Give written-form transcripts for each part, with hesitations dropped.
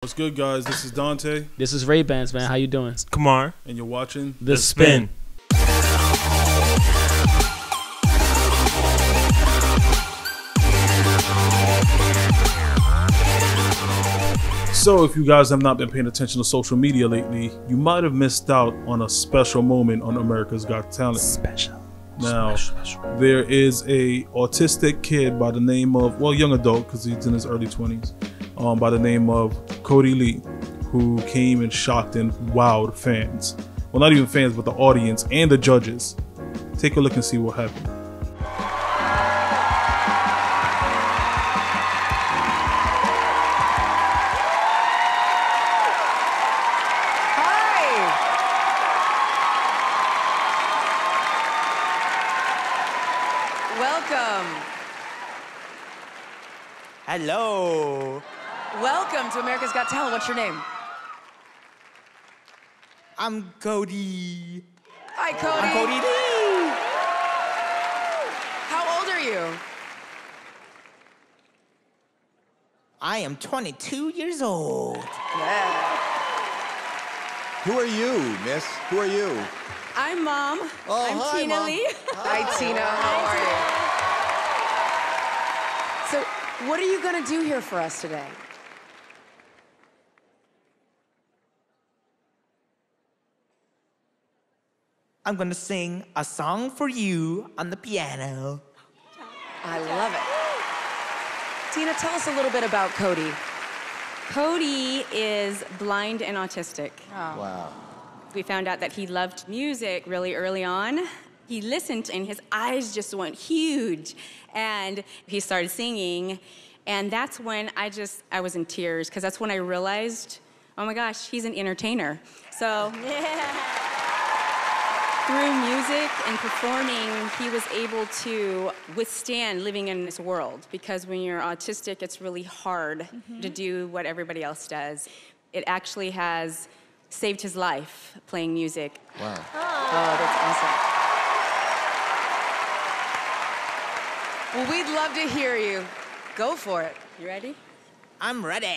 What's good, guys? This is Dante. This is Ray-Bans, man. How you doing? Kamar. And you're watching The Spin. So if you guys have not been paying attention to social media lately, you might have missed out on a special moment on America's Got Talent. Now, there is a autistic kid by the name of, well, young adult, because he's in his early 20s, by the name of Kodi Lee, who came and shocked and wowed fans. Well, not even fans, but the audience and the judges. Take a look and see what happened. Welcome. Hello. Welcome to America's Got Talent. What's your name? I'm Kodi. Hi, Kodi. I'm Kodi Lee. How old are you? I am 22 years old. Yeah. Who are you, miss? Who are you? I'm Mom. Oh, I'm hi, Tina Mom. Lee. Hi, Tina. How are you? So, what are you going to do here for us today? I'm gonna sing a song for you on the piano. I love it. Tina, tell us a little bit about Kodi. Kodi is blind and autistic. Oh. Wow. We found out that he loved music really early on. He listened and his eyes just went huge. And he started singing. And that's when I was in tears, because that's when I realized, oh my gosh, he's an entertainer. So, yeah. Through music and performing, he was able to withstand living in this world, because when you're autistic, it's really hard to do what everybody else does. It actually has saved his life playing music. Wow. Oh, that's awesome. Well, we'd love to hear you. Go for it. You ready? I'm ready. Go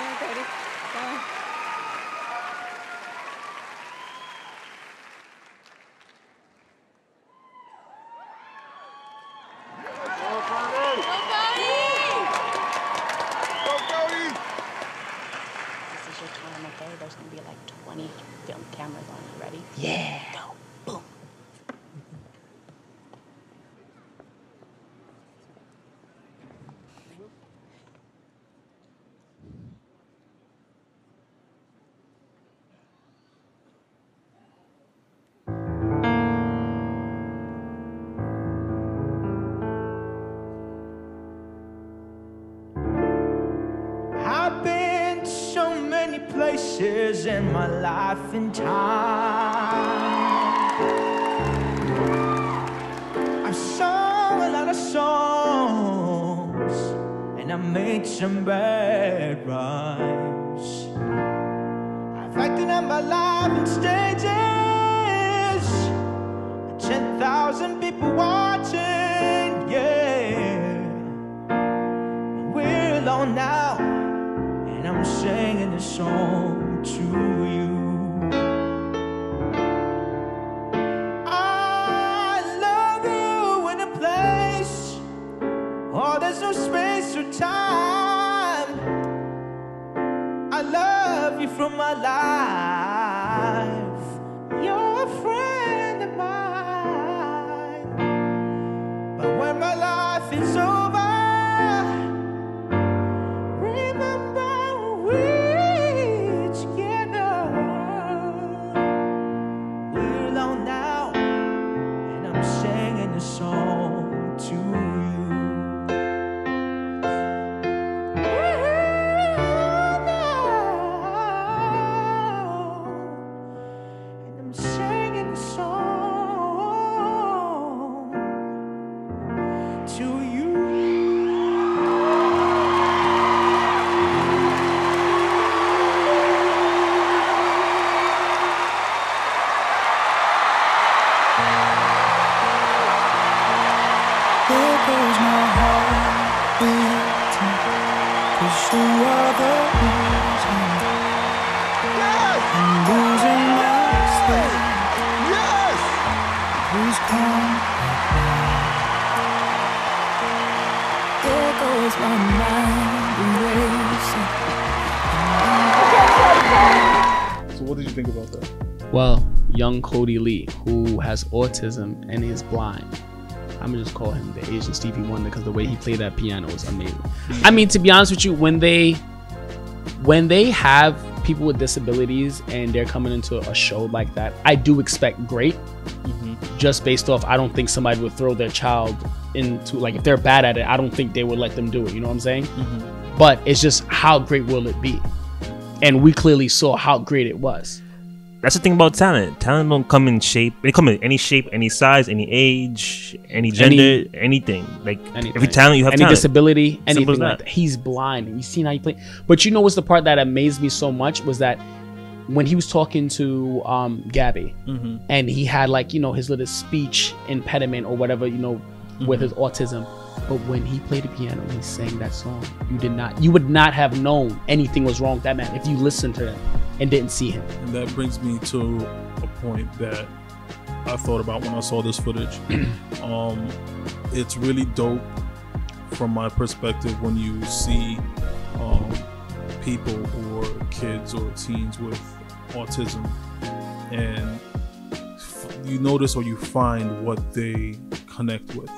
on, Kodi. Go on. This is your time, okay? There's gonna be like 20 film cameras on you. Ready? Yeah. Go. Boom. I've been to so many places in my life and time. I've sung a lot of songs, and I made some bad rhymes. I've acted out my life on stages, 10,000 people watching, yeah. We're alone now, and I'm singing this song to you. I love you in a place, oh, there's no space or time. I love you from my life. You're a friend of mine. But when my life is over, song to you. And I'm singing a song to you. 'cause you are the reason I'm losing my sleep. Yes! Please come back. There goes my mind racing. So what did you think about that? Well, young Kodi Lee, who has autism and is blind. I'm gonna just call him the Asian Stevie Wonder because the way he played that piano was amazing. I mean, to be honest with you, when they have people with disabilities and they're coming into a show like that, I do expect great. Just based off, I don't think somebody would throw their child into, like, if they're bad at it, I don't think they would let them do it. You know what I'm saying? But it's just, how great will it be? And we clearly saw how great it was. That's the thing about talent. Talent don't come in shape. They come in any shape, any size, any age, any gender, anything. Like, if you're talent, you have any talent. disability, anything as like that. that. He's blind, and you seen how he played. But you know what's the part that amazed me so much was that when he was talking to Gabby, and he had, like, you know, his little speech impediment or whatever, you know, with his autism. But when he played the piano and he sang that song, you would not have known anything was wrong with that man if you listened to him and didn't see him. And that brings me to a point that I thought about when I saw this footage. It's really dope from my perspective when you see people or kids or teens with autism, and you notice or you find what they connect with,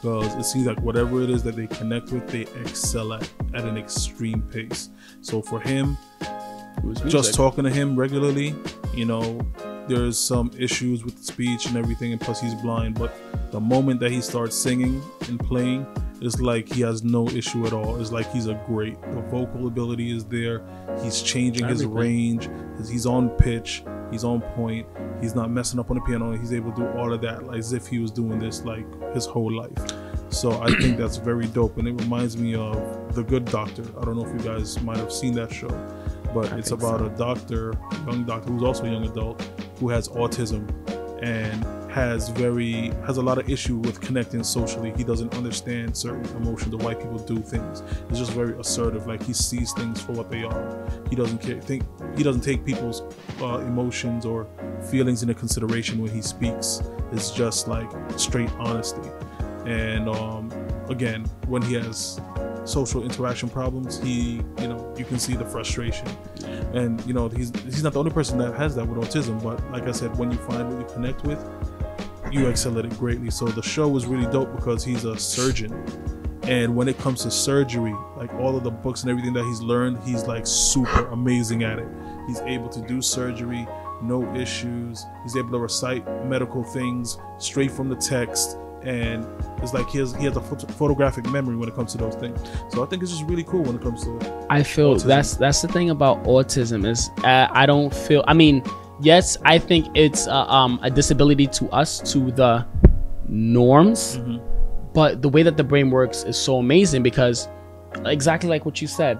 because it seems like whatever it is that they connect with, they excel at an extreme pace. So for him, just talking to him regularly, you know, there's some issues with speech and everything, and plus he's blind, but the moment that he starts singing and playing, it's like he has no issue at all. It's like he's the vocal ability is there. He's changing his range. He's on pitch. He's on point. He's not messing up on the piano. He's able to do all of that like, as if he was doing this like his whole life. So I think that's very dope, and it reminds me of The Good Doctor. I don't know if you guys might have seen that show, but it's about a doctor, young doctor who's also a young adult, who has autism and has a lot of issue with connecting socially. He doesn't understand certain emotions or why people do things. It's just very assertive. Like, he sees things for what they are. He doesn't care. He doesn't take people's emotions or feelings into consideration when he speaks. It's just like straight honesty. And again, when he has social interaction problems, you can see the frustration. And you know, he's not the only person that has that with autism, but like I said, when you find what you connect with, you excel at it greatly. So the show was really dope because he's a surgeon, and when it comes to surgery, like all of the books and everything that he's learned, he's like super amazing at it. He's able to do surgery, no issues. He's able to recite medical things straight from the text, and it's like he has a photographic memory when it comes to those things. So I think it's just really cool when it comes to I feel autism. that's the thing about autism is I don't feel, I mean, yes, I think it's a disability to us, to the norms, but the way that the brain works is so amazing, because exactly like what you said,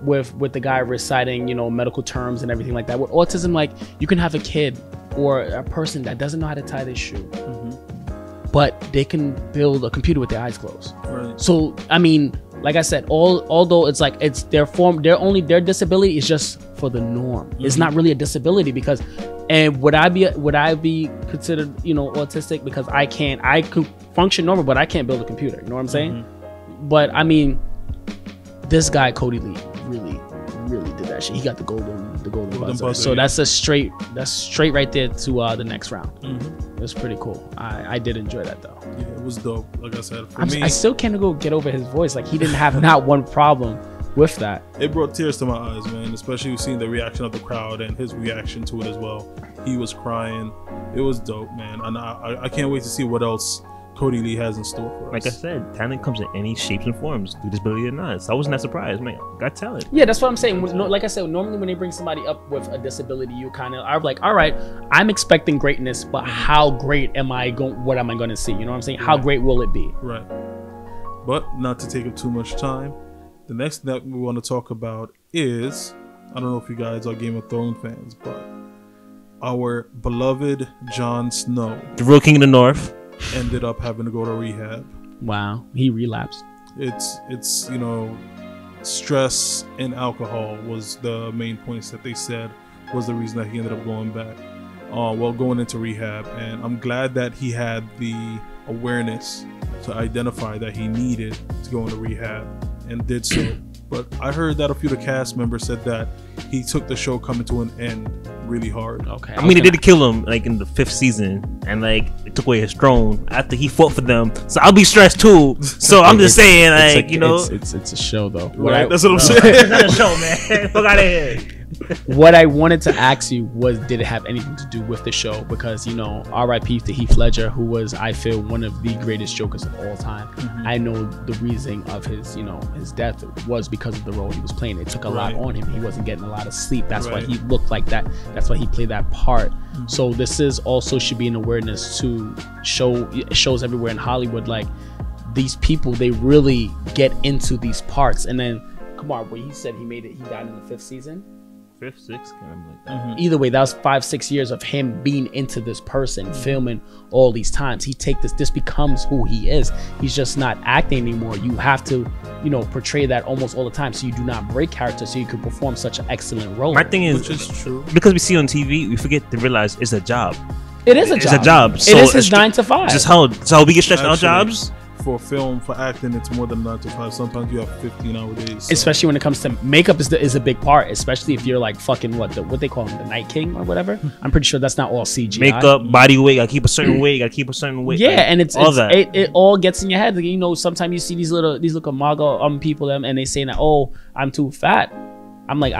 with the guy reciting, you know, medical terms and everything like that. With autism, like, you can have a kid or a person that doesn't know how to tie their shoe, but they can build a computer with their eyes closed. Right. So I mean, like I said, although it's like it's their disability is just for the norm. It's not really a disability, because, and would I be considered, you know, autistic because I can function normal, but I can't build a computer. You know what I'm saying? But I mean, this guy Kodi Lee really did that shit. He got the golden buzzer. So yeah. that's straight right there to the next round. It was pretty cool. I did enjoy that though. Yeah, it was dope. Like I said, I still can't get over his voice. Like, he didn't have not one problem with that. It brought tears to my eyes, man, especially seeing the reaction of the crowd and his reaction to it as well. He was crying. It was dope, man. And I can't wait to see what else Kodi Lee has in store for us. Like I said, talent comes in any shapes and forms, through disability or not. So I wasn't that surprised, man. Got talent. Yeah, that's what I'm saying. Like I said, normally when they bring somebody up with a disability, you kind of are like, all right, I'm expecting greatness, but how great am I going? What am I going to see? You know what I'm saying? How great will it be? Right. But not to take up too much time, the next that we want to talk about is, I don't know if you guys are Game of Thrones fans, but our beloved Jon Snow, The real king of the north, ended up having to go to rehab. Wow, he relapsed. It's you know, stress and alcohol was the main points that they said was the reason that he ended up going back. Going into rehab, and I'm glad that he had the awareness to identify that he needed to go into rehab and did so. But I heard that a few of the cast members said that he took the show coming to an end really hard. Okay. I mean, they did kill him like in the 5th season, and like they took away his throne after he fought for them. So I'll be stressed too. So I'm just saying, like, you know, it's a show though. Right? That's what I'm saying. It's not a show, man. Fuck out of here. What I wanted to ask you was, did it have anything to do with the show? Because, you know, R.I.P. to Heath Ledger, who was, I feel, one of the greatest Jokers of all time. I know the reason of his, you know, his death was because of the role he was playing. It took a lot on him. He wasn't getting a lot of sleep. That's why he looked like that. That's why he played that part. So this is also should be an awareness to shows everywhere in Hollywood, like, these people, they really get into these parts. And then Kamar, where he said he died in the 5th season. 5th, 6th, can't remember like that. Either way, that was 5-6 years of him being into this person, filming all these times. This becomes who he is. He's just not acting anymore. You have to, you know, portray that almost all the time, so you do not break character, so you can perform such an excellent role. My thing is, which is true, because we see on TV, we forget to realize it's a job. It is a job. It's a job. So it is his 9 to 5. Just how we get stressed out jobs. For film, for acting, it's more than 9 to 5. Sometimes you have 15-hour days. So. Especially when it comes to makeup, is a big part. Especially if you're like fucking what they call him, the Night King or whatever. I'm pretty sure that's not all CGI. Makeup, body weight, gotta keep a certain weight, gotta keep a certain weight. Yeah, like, and it all gets in your head. Like, you know, sometimes you see these little MAGA people and they saying that, oh, I'm too fat. I'm like,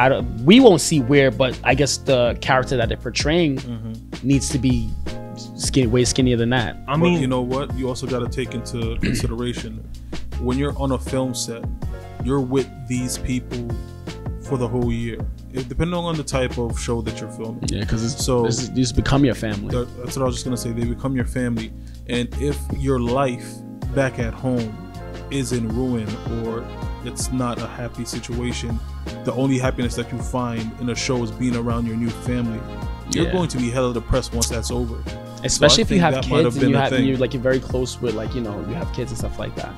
we won't see where, but I guess the character that they're portraying needs to be way skinnier than that. I mean, you know what? You also got to take into consideration when you're on a film set, you're with these people for the whole year. Depending on the type of show that you're filming. Yeah, because these become your family. That's what I was just gonna say. They become your family, and if your life back at home is in ruin or it's not a happy situation, the only happiness that you find in a show is being around your new family. You're going to be hella depressed once that's over. Especially if you have kids and you're very close with, like, you know, you have kids and stuff like that.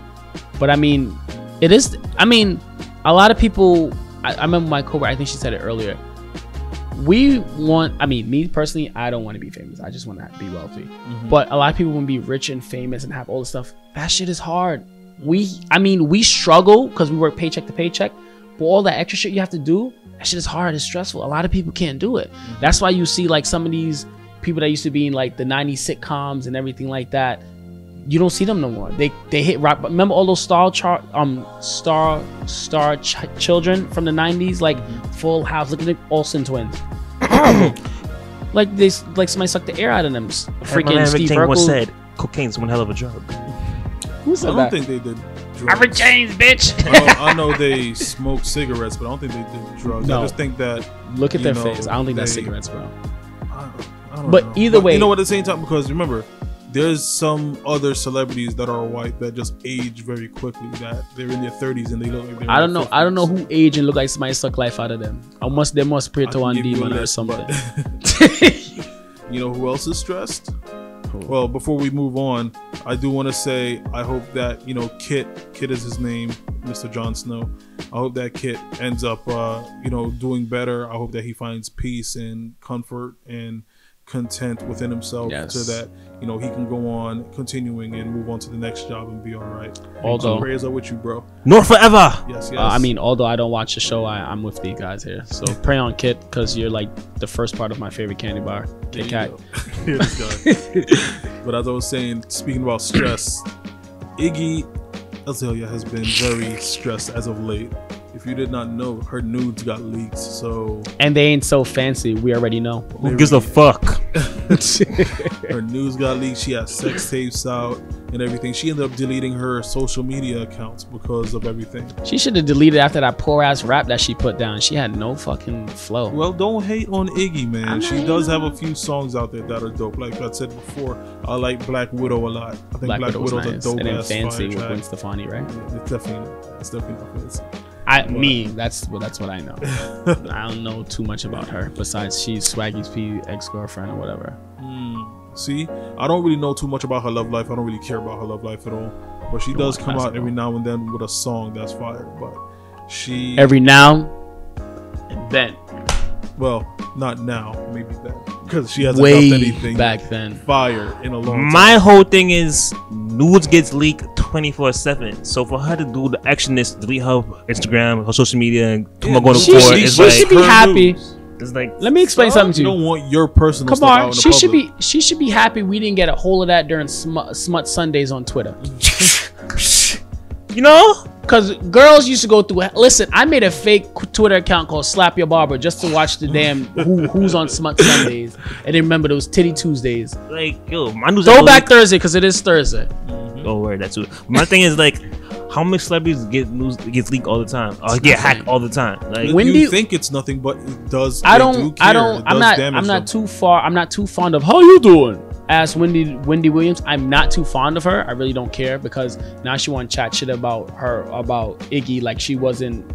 But I mean, it is. I mean, a lot of people. I remember my coworker. I think she said it earlier. Me personally, I don't want to be famous. I just want to be wealthy. But a lot of people want to be rich and famous and have all this stuff. That shit is hard. We struggle because we work paycheck to paycheck. But all that extra shit you have to do, that shit is hard. It's stressful. A lot of people can't do it. That's why you see like some of these people that used to be in like the 90s sitcoms and everything like that, you don't see them no more. They hit rock. Remember all those star children from the 90s, like Full House. Look at the Olsen twins. like somebody sucked the air out of them. Freaking Steve Urkel once said cocaine's one hell of a drug. Who said that? I don't think they did drugs. Robert James, bitch. I know they smoked cigarettes, but I don't think they did drugs. No. I just think that look at their face. I don't think that's cigarettes, bro. I don't but know. Either way, you know what, at the same time, because remember, there's some other celebrities that are white that just age very quickly, that they're in their 30s and they look like they're I don't know who age and look like somebody suck life out of them. They must pray to one demon or something. You know who else is stressed? Well, before we move on, I do want to say I hope that, you know, Kit is his name, Mr. Jon Snow. I hope that Kit ends up you know, doing better. I hope that he finds peace and comfort and content within himself, so that, you know, he can go on continuing and move on to the next job and be all right. Although prayers are with you, bro. North forever. Yes. I mean, although I don't watch the show, I'm with these guys here. So pray on Kit, because you're like the first part of my favorite candy bar, Kit Kat. But as I was saying, speaking about stress, Iggy Azalea has been very stressed as of late. If you did not know, her nudes got leaked. And they ain't so fancy. We already know. Who gives a fuck? Her nudes got leaked. She had sex tapes out and everything. She ended up deleting her social media accounts because of everything. She should have deleted after that poor ass rap that she put down. She had no fucking flow. Well, don't hate on Iggy, man. She does have a few songs out there that are dope. Like I said before, I like Black Widow a lot. I think Black Widow's nice. A dope and then Fancy with Gwen Stefani, right? Yeah, it's definitely not fancy. That's what I know. I don't know too much about her besides she's Swaggy's ex-girlfriend or whatever. See, I don't really know too much about her love life. I don't really care about her love life at all. But she does come out every now and then with a song that's fire. But She every now and then. Well, not now, maybe then, because she hasn't Way done anything back then. fire in a long time. My whole thing is nudes gets leaked 24/7. So for her to do the actionist, delete her Instagram, her social media, and come on, go to court, it's she like should be happy. it's like. Let me explain something to You you. don't want your personal Come stuff out on, in the she should public. be. She should be happy we didn't get a hold of that during Smut Sundays on Twitter. You know, Cause girls used to go through. Listen, I made a fake Twitter account called Slap Your Barber just to watch the damn who's on Smut Sundays, and then remember those Titty Tuesdays. like yo, my news. Throwback Thursday, cause it is Thursday. Oh, word, that's it. My thing is like, how many celebrities get news gets leaked all the time, or get hacked all the time? Like, When you do you- think it's nothing, but it does. I they don't. do care. I It don't. I'm does not. damage I'm not them. too far. I'm not too fond of. How you doing? Ask Wendy Williams. I'm not too fond of her. I really don't care because now she want to chat shit about her about Iggy like she wasn't,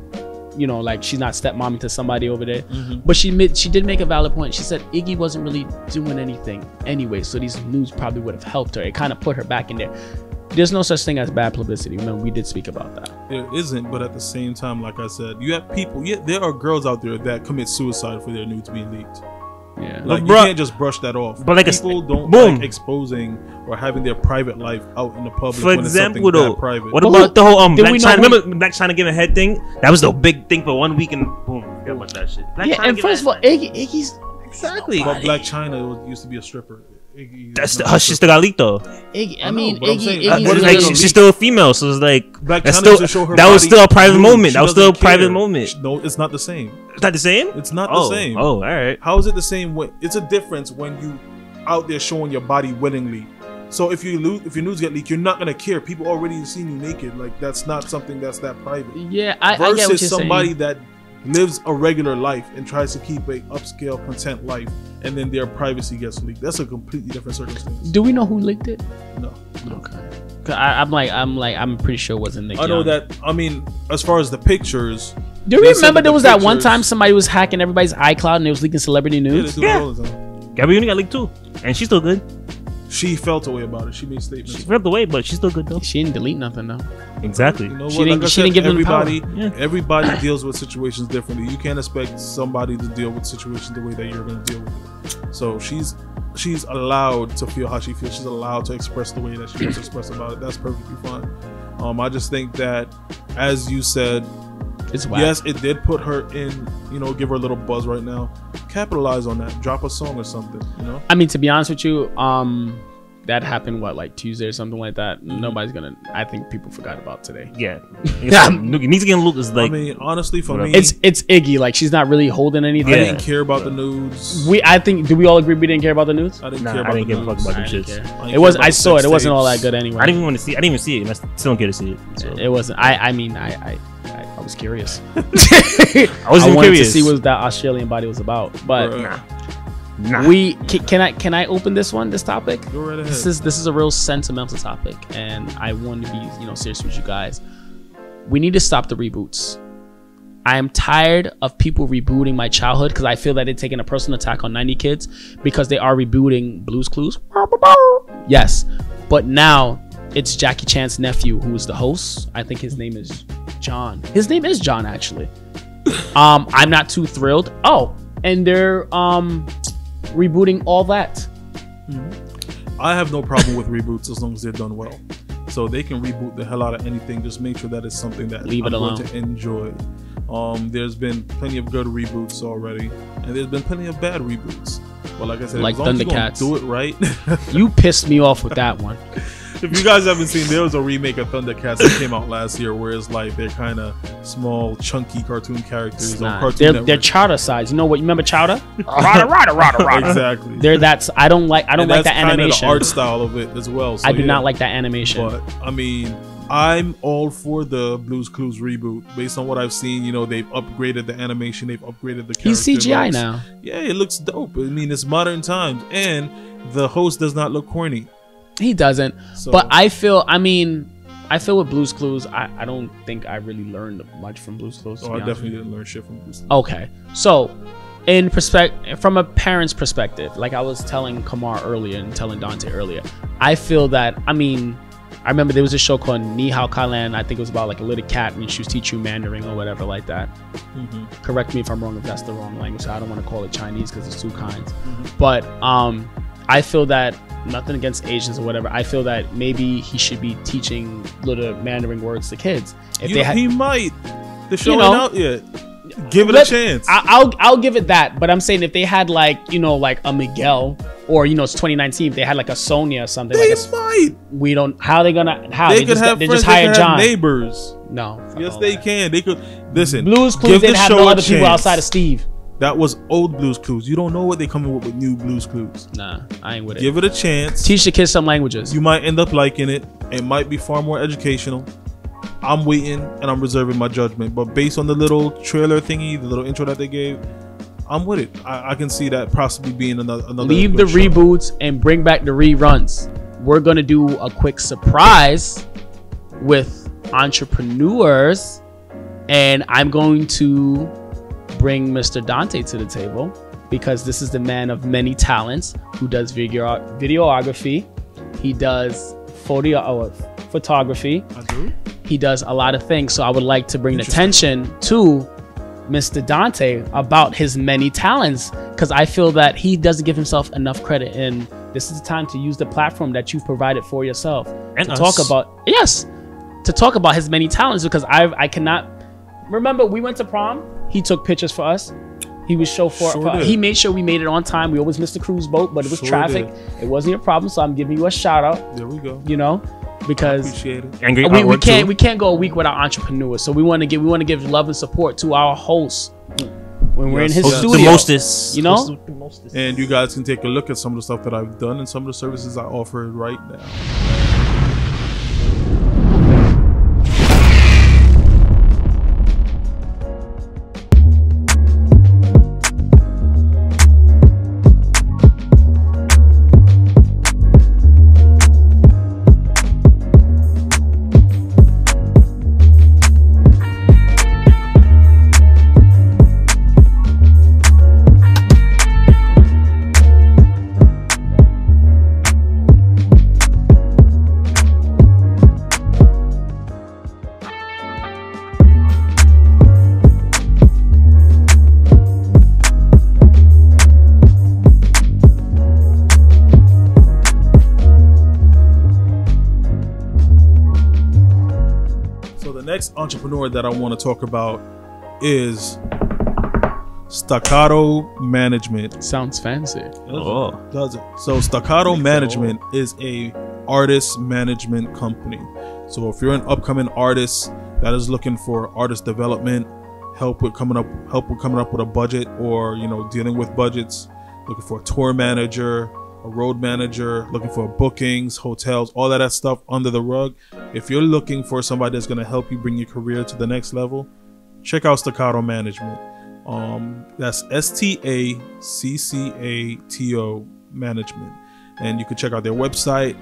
you know, like she's not stepmomming to somebody over there. But she did make a valid point. She said Iggy wasn't really doing anything anyway, so these news probably would have helped her. It kind of put her back in there. There's no such thing as bad publicity. Remember, we did speak about that. There isn't, but at the same time, like I said, you have people. Yeah, there are girls out there that commit suicide for their nudes being leaked. Yeah. Like you Bruh. can't just brush that off. But like people don't boom. like exposing or having their private life out in the public. for when example, it's something though, that private. what But about who- the whole did Black we know China? who- Remember Black China giving head thing? That was the big thing for 1 week, and boom, forget about that shit. Black Yeah, China and giving first of all, head. Iggy's exactly. But Black China used to be a stripper. Iggy That's is not her a shit stripper. still got leaked though. Iggy. I I know, mean, but I'm Iggy. saying- Iggy's What But is it's that like gonna she's still a female, so it's like Black that's China still doesn't show her that was body still a private nude. moment. She That was still a doesn't private care. moment. No, it's not the same. It's not the same. It's not Oh, the same. oh, all right. How is it the same? When it's a difference when you out there showing your body willingly. So if your nudes get leaked, you're not gonna care. People already seen you naked. Like that's not something that's that private. Yeah, I get what you're Versus somebody saying. that lives a regular life and tries to keep a upscale content life, and then their privacy gets leaked. That's a completely different circumstance. Do we know who leaked it? No. Okay. 'Cause I'm pretty sure it wasn't Nick I know Young. that. I mean, as far as the pictures, Do you they said remember that there the was that one pictures- time somebody was hacking everybody's iCloud and they was leaking celebrity Yeah, they nudes? do it all the time. Gabby Union got leaked too, and she's still good. She felt a way about it. She made statements. She flipped away, but she's still good though. She didn't delete nothing though. Exactly. You know She what? didn't- Like I she said, didn't give them the power. everybody, Yeah. everybody deals with situations differently. You can't expect somebody to deal with situations the way that you're going to deal with it. So she's allowed to feel how she feels. She's allowed to express the way that she wants to express about it. That's perfectly fine. I just think that, as you said, It's whack. yes, it did put her in. You know, give her a little buzz right now. Capitalize on that. Drop a song or something. You know. I mean, to be honest with you, that happened like Tuesday or something like that. Nobody's gonna. I think people forgot about today. Yeah. It needs to get looked. Is like I mean, honestly, for me, It's Iggy. Like she's not really holding anything. I Yeah. didn't care about the nudes. I think. Do we all agree we didn't care about the news? I didn't Nah, care I about didn't the give a fuck nudes. about I them didn't shits. care. I It didn't was. care about I the saw it. sex It wasn't all that tapes. good anyway. I didn't even want to see. I didn't even see it, and I still don't care to see it. So. It wasn't. I mean, I was curious. I was even wanted curious. to see what that Australian body was about. But Bruh. Nah. can I open this topic? Go right ahead. This is a real sentimental topic, and I want to be serious with you guys. We need to stop the reboots. I am tired of people rebooting my childhood because I feel that they're taking a personal attack on 90 kids because they are rebooting Blue's Clues. Yes, but now it's Jackie Chan's nephew who's the host. I think his name is John. His name is John, actually. I'm not too thrilled. Oh, and they're rebooting all that. I have no problem with reboots as long as they're done well. So they can reboot the hell out of anything. Just make sure that it's something that Leave it I'm alone. going to enjoy. There's been plenty of good reboots already, and there's been plenty of bad reboots. But like I said, Like as long as you're gonna Thundercats. do it right. You pissed me off with that one. If you guys haven't seen, there was a remake of Thundercats that came out last year, where it's like they're kind of small, chunky cartoon characters on Nah, Cartoon they're Network. Chowder size. You know what? You remember Chowder? Rada. Exactly. They're that's. I don't like And that that's kinda animation. the art style of it as well. So I do yeah. not like that animation. But I mean, I'm all for the Blue's Clues reboot. Based on what I've seen, you know, they've upgraded the animation, they've upgraded the character. He's CGI looks. now. Yeah, it looks dope. I mean, it's modern times, and the host does not look corny. He doesn't. So- But I feel with Blue's Clues, I don't think I really learned much from Blue's Clues. to Oh, be I honest. definitely didn't learn shit from Blue's Clues. Okay, so from a parent's perspective, like I was telling Kamar earlier and telling Dante earlier, I feel that I remember there was a show called Ni Hao Kailan. I think it was about like a little cat and she was teaching you Mandarin or whatever like that. Correct me if I'm wrong if that's the wrong language. I don't want to call it Chinese because there's two kinds. But I feel that, nothing against Asians or whatever, I feel that maybe he should be teaching little Mandarin words to kids. If he might. The show ain't out yet. Give it a chance. I'll give it that. But I'm saying if they had like, you know, like a Miguel, or, you know, it's 2019, if they had like a Sonia or something. They like might. We don't, how are they gonna, how? They could have friends, just hire John. Neighbors. No. Yes, they can. They could. Listen. Blues Clues didn't have no other people outside of Steve. That was old Blues Clues. You don't know what they coming with new Blues Clues. Nah, I ain't with it. Give it a chance. Teach the kids some languages. You might end up liking it. It might be far more educational. I'm waiting and I'm reserving my judgment. But based on the little trailer thingy, the little intro that they gave, I'm with it. I can see that possibly being another. Leave the reboots and bring back the reruns. We're gonna do a quick surprise with entrepreneurs, and I'm going to bring Mr. Dante to the table because this is the man of many talents who does videography. He does photography. I do. He does a lot of things. So I would like to bring attention to Mr. Dante about his many talents, because I feel that he doesn't give himself enough credit, and this is the time to use the platform that you've provided for yourself and to talk about his many talents, because I cannot remember, we went to prom, he took pictures for us, he was he made sure we made it on time. We always missed the cruise boat, but it was traffic. It wasn't your problem, so I'm giving you a shout out. There we go. You know, because we can't go a week without entrepreneurs. So we want to give love and support to our host when we're in his studio. The mostest, you know. And you guys can take a look at some of the stuff that I've done and some of the services I offer right now. Next entrepreneur that I want to talk about is Staccato Management. Sounds fancy. Does it? So Staccato Management is a artist management company. So if you're an upcoming artist that is looking for artist development, help with coming up with a budget, or dealing with budgets, looking for a tour manager, a road manager, looking for bookings, hotels, all of that stuff under the rug. If you're looking for somebody that's going to help you bring your career to the next level, check out Staccato Management. That's STACCATO Management. And you can check out their website.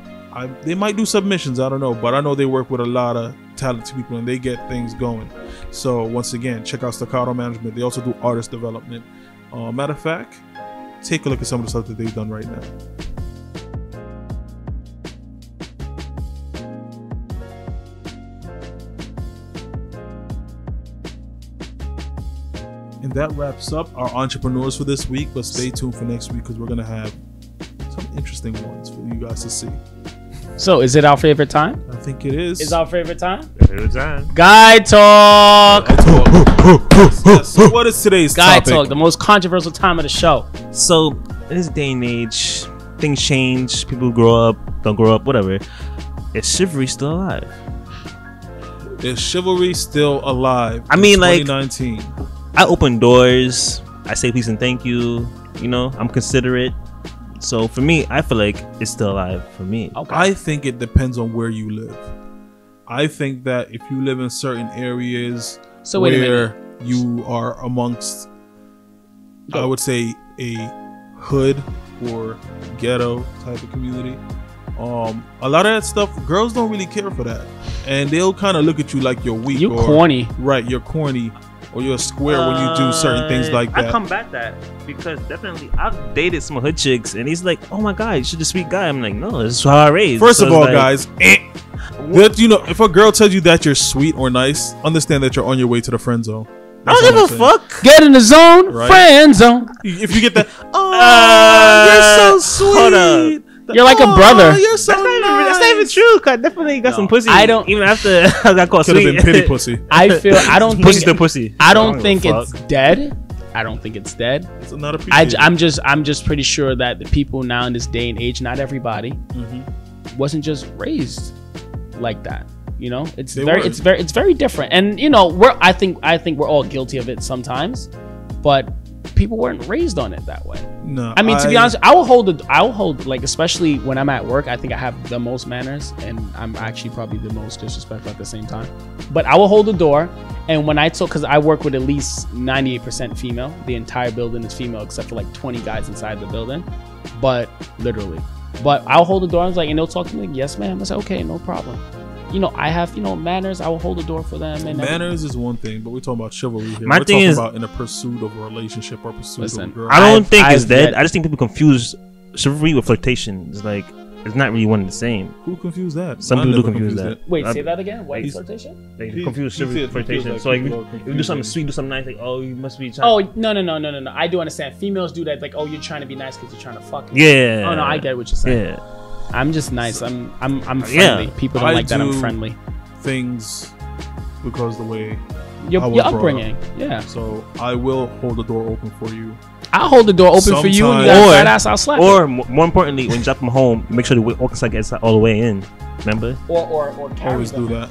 They might do submissions, I don't know, but I know they work with a lot of talented people and they get things going. So once again, check out Staccato Management. They also do artist development. Matter of fact, take a look at some of the stuff that they've done right now. And that wraps up our entrepreneurs for this week, but stay tuned for next week because we're going to have some interesting ones for you guys to see. So is it our favorite time? I think it is. It's our favorite time? Favorite time. Guy talk. Yes. So what is today's topic? Guy talk, the most controversial time of the show. So in this day and age, things change. People grow up, don't grow up, whatever. Is Chivalry still alive? Is Chivalry still alive? I mean, 2019. I open doors. I say please and thank you. I'm considerate. So for me, I feel like it's still alive for me. Okay. I think it depends on where you live. I think that if you live in certain areas where you are amongst, I would say, a hood or ghetto type of community, a lot of that stuff, girls don't really care for that. And they'll kind of look at you like you're weak. You're corny. Right, you're corny. Or you're a square when you do certain things like that. I combat that because definitely I've dated some hood chicks and he's like, oh my god, you're the sweet guy. I'm like, no, this is how I raised. First of all, guys, That, you know, if a girl tells you that you're sweet or nice, understand that you're on your way to the friend zone. I don't give a fuck. Get in the zone, right? Friend zone. If you get that, you're so sweet. Hold up. You're like a brother. You're so that's not even true. Cause I definitely got some pussy. I don't even after I got called Could sweet. have been pity pussy. I don't think pussy's the pussy. I don't think it's dead. I don't think it's dead. It's not appreciated. I'm just pretty sure that the people now in this day and age, not everybody, wasn't just raised like that. You know, it's very different. And you know, I think we're all guilty of it sometimes, but people weren't raised on it that way. No, I mean, to be honest, I will hold like, especially when I'm at work, I think I have the most manners, and I'm actually probably the most disrespectful at the same time. But I will hold the door, and when I talk, because I work with at least 98% female, the entire building is female except for like 20 guys inside the building, but literally. But I'll hold the door. I was like, and they'll talk to me like, yes, ma'am. I say, okay, no problem. You know, I have, you know, manners. I will hold the door for them. And manners is one thing, but we're talking about chivalry here. My thing is about in a pursuit of a relationship or pursuit of a girl. I don't think it's dead. I just think people confuse chivalry with flirtation. It's like, it's not really one and the same. Who confused that? Some people do confuse that. Wait, say that again. What is flirtation? They confuse chivalry with flirtation. Like, so like, if you do something sweet, do something nice, like, oh, you must be trying. Oh, no. I do understand. Females do that, like, oh, you're trying to be nice because you're trying to fuck. Yeah. Oh no, I get what you're saying. Yeah. I'm just nice. I'm friendly. Yeah. People don't like that. I'm friendly. Things because the way your upbringing. Yeah. So I will hold the door open for you. I'll hold the door open for you, and you got a fat ass, I'll slap it. Or more importantly, when you drop them home, make sure the walk inside gets all the way in. Remember? Or carry always them. do that.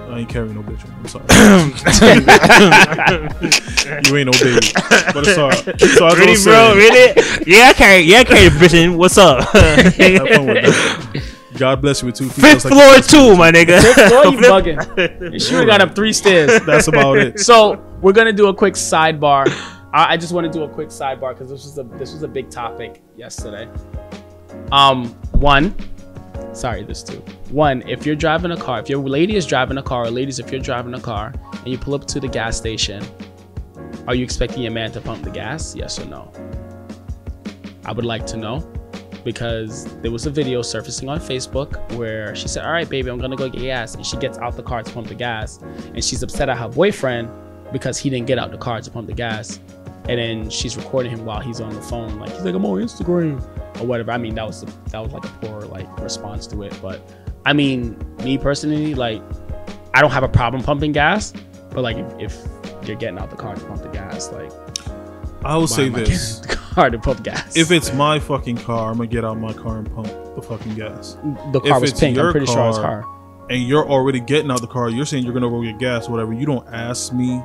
I ain't carrying no bitch. I'm sorry. You ain't no baby. But it's alright. So really, bro? Really? Yeah, I carry a bitch in. What's up? Have fun with that. God bless you with 2 feet. Fifth floor too, my nigga. Fifth floor, you bugging. You sure got up 3 stairs. That's about it. So we're gonna do a quick sidebar. I just want to do a quick sidebar because this was a big topic yesterday. There's 2. 1, if you're driving a car, if your lady is driving a car, or ladies, if you're driving a car and you pull up to the gas station, are you expecting your man to pump the gas? Yes or no? I would like to know, because there was a video surfacing on Facebook where she said, all right, baby, I'm gonna go get gas. And she gets out the car to pump the gas. And she's upset at her boyfriend because he didn't get out the car to pump the gas. And then she's recording him while he's on the phone. Like, he's like, I'm on Instagram or whatever. I mean, that was like a poor like response to it. But I mean, me personally, like, I don't have a problem pumping gas. But like, if you're getting out the car to pump the gas, like, I will say this: the car to pump gas. If it's my fucking car, I'm gonna get out my car and pump the fucking gas. The car was pink. I'm pretty sure it's her. And you're already getting out the car. You're saying you're gonna go get gas, whatever. You don't ask me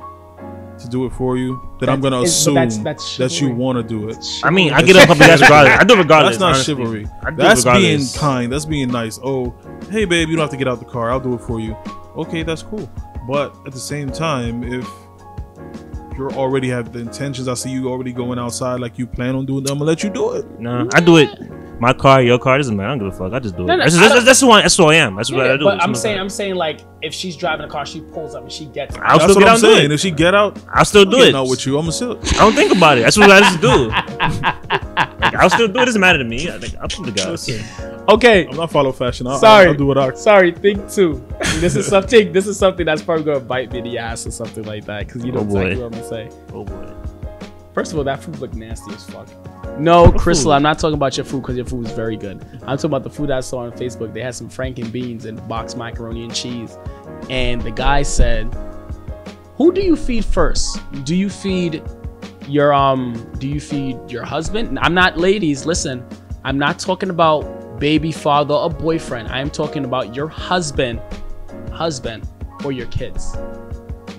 to do it for you. Then I'm gonna assume that you want to do it. I mean, I get up and gas regardless. I do it regardless. That's not chivalry. That's being kind. That's being nice. Oh, hey babe, you don't have to get out the car. I'll do it for you. Okay, that's cool. But at the same time, if you already have the intentions, I see you already going outside like you plan on doing it, I'm gonna let you do it. No, I do it. My car, your car, doesn't matter. I don't give a fuck. I just do it. That's who I am. That's what I do. But I'm saying like, if she's driving a car, she pulls up and she gets out. I'll still get out and do it. If she get out, I'll still do it. Out with you, I'm gonna sit. I don't think about it. That's what I just do. Like, I'll still do it. It doesn't matter to me. I think I'll put the guys. Okay. I'm not follow fashion. I'll do what I. Sorry. Think 2. This is something that's probably gonna bite me in the ass or something like that, because you know exactly what I'm gonna say. Oh boy. First of all, that food looked nasty as fuck. No, Crystal, I'm not talking about your food because your food was very good. I'm talking about the food I saw on Facebook. They had some Franken beans and boxed macaroni and cheese. And the guy said, who do you feed first? Do you feed your husband? I'm not, ladies, listen. I'm not talking about baby father or boyfriend. I am talking about your husband or your kids.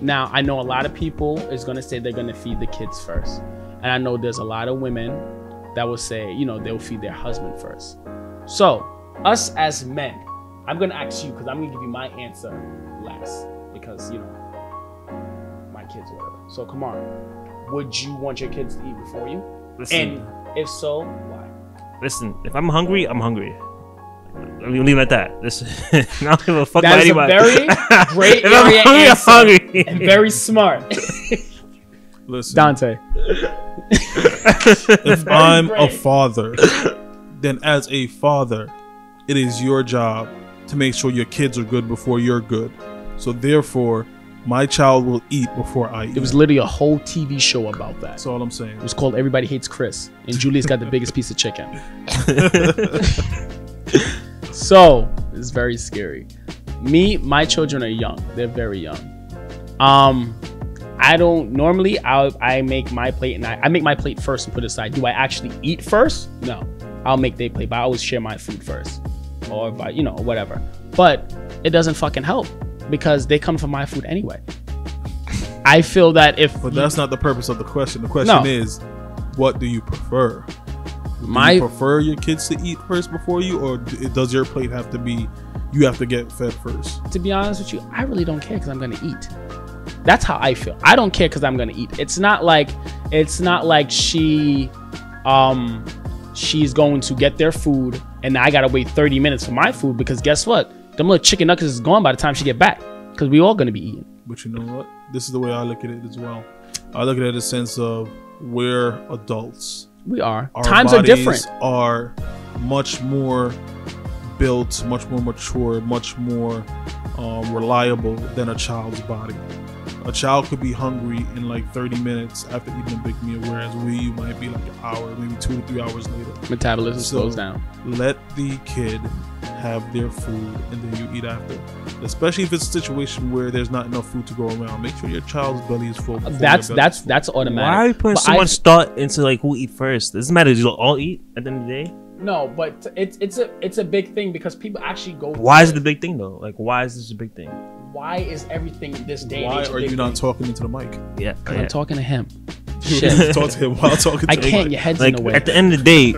Now, I know a lot of people is going to say they're going to feed the kids first. And I know there's a lot of women that will say, you know, they'll feed their husband first. So, us as men, I'm going to ask you, because I'm going to give you my answer last. Because, you know, my kids or whatever. So, come on. Would you want your kids to eat before you? Listen, and if so, why? Listen, if I'm hungry, I'm hungry. Let me leave it at that. Listen, I don't give a fuck about anybody. That is a very great area answer. I'm hungry. And very smart. Listen, Dante. If I'm a father, then as a father, it is your job to make sure your kids are good before you're good. So therefore, my child will eat before I eat. There was literally a whole TV show about that. That's all I'm saying. It was called Everybody Hates Chris, and Julia's got the biggest piece of chicken. So it's very scary. My children are young. They're very young. I don't normally. I make my plate, and I make my plate first and put it aside. Do I actually eat first? No, I'll make their plate, but I always share my food first, or if I, whatever. But it doesn't fucking help because they come from my food anyway. I feel that but that's not the purpose of the question. The question is, what do you prefer? Do you prefer your kids to eat first before you, or does your plate have to be? You have to get fed first. To be honest with you, I really don't care because I'm gonna eat. That's how I feel. I don't care because I'm gonna eat. It's not like she's going to get their food and I gotta wait 30 minutes for my food, because guess what? Them little chicken nuggets is gone by the time she get back, because we all gonna be eating. But you know what? This is the way I look at it as well. I look at it in the sense of we're adults. We are. Our times are different. Are much more built, much more mature, much more reliable than a child's body. A child could be hungry in like 30 minutes after eating a big meal, whereas you might be like an hour, maybe 2 to 3 hours later. Metabolism slows down. Let the kid have their food and then you eat after. Especially if it's a situation where there's not enough food to go around. Make sure your child's belly is full. That's automatic. Why are you putting so much thought into like who eat first? Doesn't matter. You all eat at the end of the day. No, but it's a big thing because people actually go. Why is it a big thing though? Like, why is this a big thing? Why is everything in this day and age? Why are you not talking into the mic? Yeah, because I'm talking to him. Shit. Talk to him while talking to I can't. Your head's like, in the way. At the end of the day.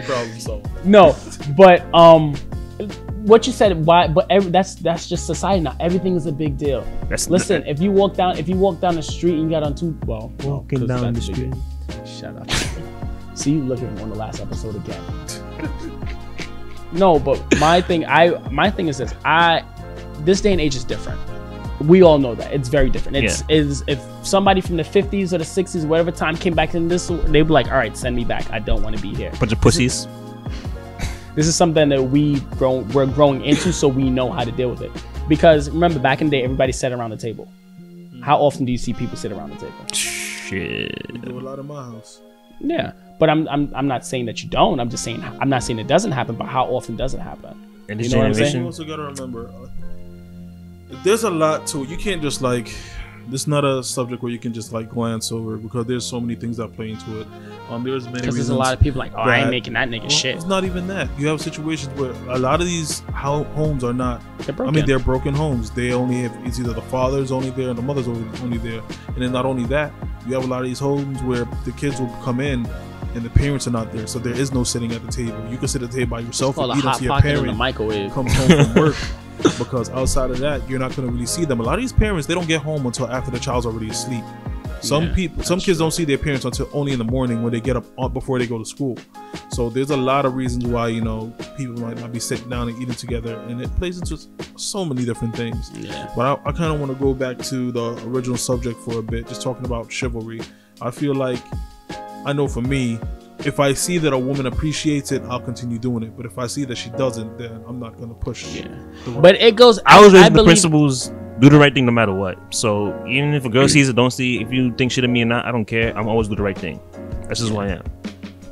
Problem solved. No, but what you said. Why? But that's just society now. Everything is a big deal. Listen, if you walk down the street and you got on walking down the street. Shut up. See you looking on the last episode again. No, but my thing is this. This day and age is different. We all know that it's very different. If somebody from the 50s or the 60s, whatever time came back in this, they'd be like, all right, send me back. I don't want to be here. Bunch of pussies. This is something that we're growing into, so we know how to deal with it. Because remember, back in the day, everybody sat around the table. How often do you see people sit around the table? Shit. We do a lot in my house. Yeah, but I'm not saying that you don't. I'm just saying I'm not saying it doesn't happen, but how often does it happen? In this you know what I'm saying? You also gotta remember, there's a lot to it. You can't just like. This is not a subject where you can just like glance over, because there's so many things that play into it. There's many reasons. Because there's a lot of people like, I ain't making that nigga shit. It's not even that. You have situations where a lot of these homes are not. They're broken. I mean, they're broken homes. They only have, it's either the father's only there and the mother's only there, and then not only that, you have a lot of these homes where the kids will come in and the parents are not there, so there is no sitting at the table. You can sit at the table by yourself and eat until your parent comes home from work. Because outside of that, you're not going to really see them. A lot of these parents, they don't get home until after the child's already asleep. Some kids don't see their parents until only in the morning when they get up before they go to school. So there's a lot of reasons why, people might not be sitting down and eating together, and it plays into so many different things. Yeah. But I kind of want to go back to the original subject for a bit, just talking about chivalry. I feel like, I know for me, if I see that a woman appreciates it, I'll continue doing it. But if I see that she doesn't, then I'm not going to push. Yeah. But it goes. I was raised with the principles: do the right thing no matter what. So even if a girl sees it, don't see. If you think shit of me or not, I don't care. I'm always do the right thing. That's just who I am.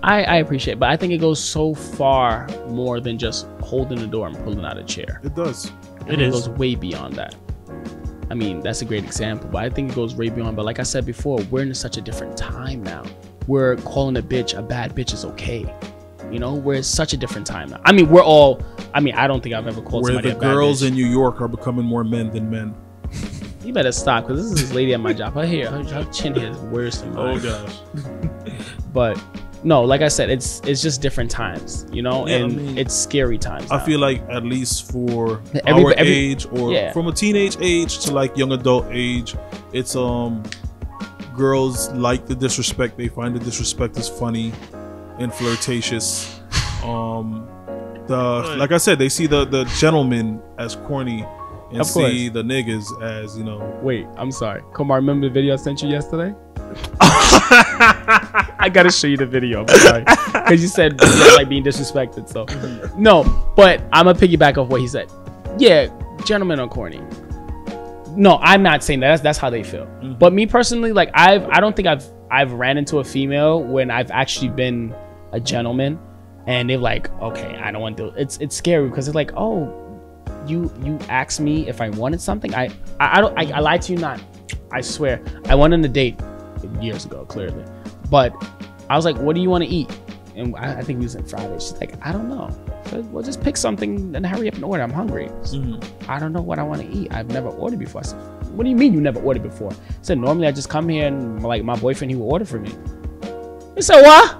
I appreciate it, but I think it goes so far more than just holding the door and pulling out a chair. It does. It goes way beyond that. I mean, that's a great example, but I think it goes way beyond. But like I said before, we're in such a different time now. We're calling a bad bitch is okay. We're in such a different time now. I mean, I don't think I've ever called somebody a bad bitch. Where the girls in New York are becoming more men than men. You better stop, because this is this lady at my job. Her chin here is worse than mine. Oh gosh. But no, like I said, it's just different times, and it's scary times. I feel like at least for our age, or from a teenage age to like young adult age, it's girls like the disrespect. They find the disrespect is funny and flirtatious. Like I said, they see the gentleman as corny and see the niggas as Wait, I'm sorry. Come on, remember the video I sent you yesterday? I gotta show you the video, because you said you don't like being disrespected. So no, but I'm gonna piggyback off what he said. Yeah, gentlemen are corny. No, I'm not saying that. That's how they feel. But me personally, like I don't think I've ran into a female when I've actually been a gentleman, and they're like, okay, I don't want to. It's scary because it's like, oh, you asked me if I wanted something. I lied to you not. I swear, I went on a date years ago, clearly, but I was like, what do you want to eat? And I think we was in Friday. She's like, I don't know. So, well, just pick something and hurry up and order. I'm hungry. I don't know what I want to eat. I've never ordered before. I said, what do you mean you never ordered before? I said, normally I just come here and like my boyfriend, he will order for me. He said, what?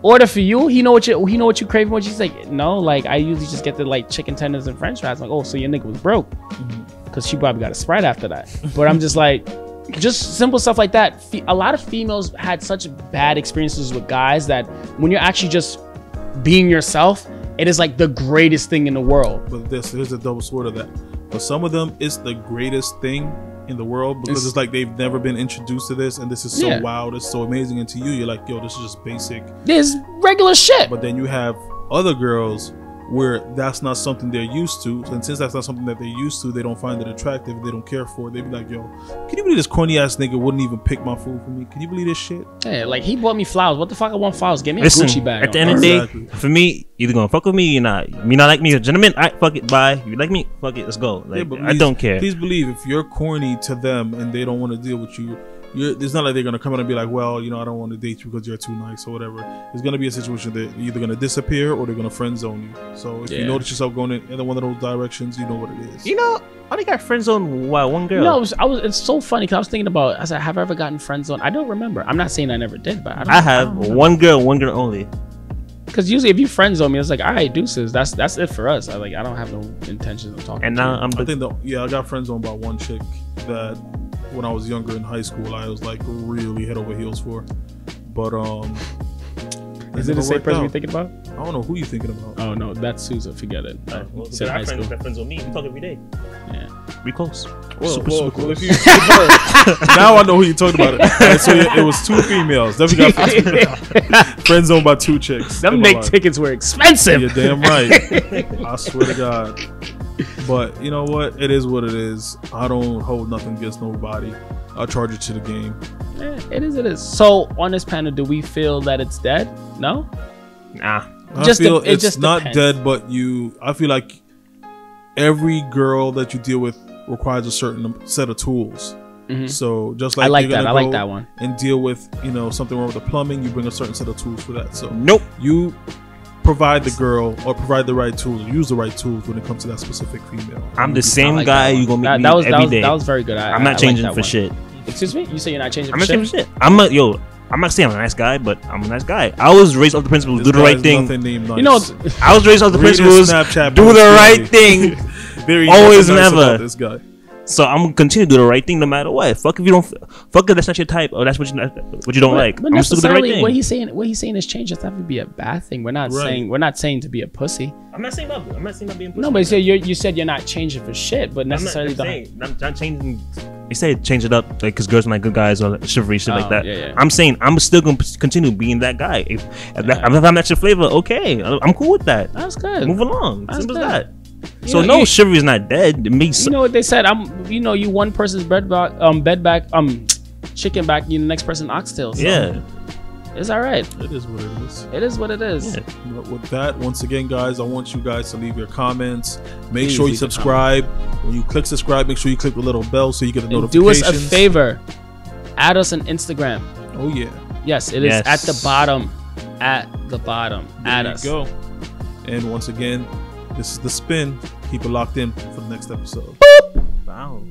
Order for you? He know what you craving? What she's like, no, like I usually just get the like chicken tenders and french fries. I'm like, oh, so your nigga was broke. Because she probably got a Sprite after that. But I'm just like, just simple stuff like that. A lot of females had such bad experiences with guys that when you're actually just being yourself, it is like the greatest thing in the world. But here's a double sword of that. For some of them, it's the greatest thing in the world because it's like they've never been introduced to this, and this is so wild, it's so amazing, and to you, you're like, yo, this is just basic. This regular shit. But then you have other girls where that's not something they're used to, and since that's not something that they're used to, they don't find it attractive, they don't care for it. They'd be like, yo, can you believe this corny ass nigga wouldn't even pick my food for me? Can you believe this shit? Yeah, like he bought me flowers. What the fuck I want flowers? Give me a Gucci bag. At the end of the day, for me, either gonna fuck with me or not. You not like me, a gentleman, alright, fuck it, bye. You like me, fuck it, let's go. Like, yeah, but I don't care. Please believe, if you're corny to them and they don't want to deal with you, it's not like they're gonna come out and be like, well, you know, I don't want to date you because you're too nice or whatever. It's gonna be a situation that you're either gonna disappear or they're gonna friend zone you. So if you notice yourself going in either one of those directions, you know what it is. You know, I only got friend zoned one girl. No, it's so funny because I was thinking about. I said, have I ever gotten friend zoned? I don't remember. I'm not saying I never did, but I have one girl only. Because usually, if you friend zone me, it's like, all right, deuces. That's it for us. I don't have no intentions of talking. And now I got friend zoned by one chick that, when I was younger in high school, I was like really head over heels for. But is it the same person you're thinking about? I don't know who you're thinking about. Oh no, that's Sousa. Forget it. Well, said high school. Friends with me. We talk every day. Yeah, we close. Super close. Now I know who you're talking about. Right, so it was two females. Definitely got friend zoned by two chicks. Them Nick tickets were expensive. You're damn right. I swear to God. But you know what? It is what it is. I don't hold nothing against nobody. I'll charge it to the game. Yeah, it is. So on this panel, do we feel that it's dead? No? Nah. I feel it's not dead, but I feel like every girl that you deal with requires a certain set of tools. So just like I like that one. And deal with something wrong with the plumbing, you bring a certain set of tools for that. So you provide the girl or provide the right tools, use the right tools when it comes to that specific female. I'm the same guy you gonna meet every day. That was very good. I'm not changing for shit. Excuse me? You say you're not changing for shit? I'm not changing for shit. I'm not saying I'm a nice guy, but I'm a nice guy. I was raised off the principles, do the right thing. Nice. I was raised off the principles, do the right thing. Always and never. This guy. So I'm gonna continue to do the right thing no matter what. Fuck if you don't. Fuck if that's not your type or that's what you don't like. But I'm still doing the right thing. What he's saying is change doesn't have to be a bad thing. We're not saying to be a pussy. I'm not saying not being pussy. No, but you said you're not changing for shit, but necessarily I'm not changing. They say change it up, like because girls are like good guys or chivalry shit like that. Yeah. I'm saying I'm still gonna continue being that guy. If I'm not your flavor, okay, I'm cool with that. That's good. Move along. Simple as that. So no, chivalry is not dead. It makes you know what they said. You one person's bed back, chicken back. You the next person oxtail. So yeah, it's all right. It is what it is. It is what it is. Yeah. But with that, once again, guys, I want you guys to leave your comments. Make sure you subscribe. When you click subscribe, make sure you click the little bell so you get the notifications. Do us a favor. Add us on Instagram. Oh yeah. Yes, it is at the bottom. At the bottom. Add us. Go. And once again, this is The Spin. Keep it locked in for the next episode. Wow.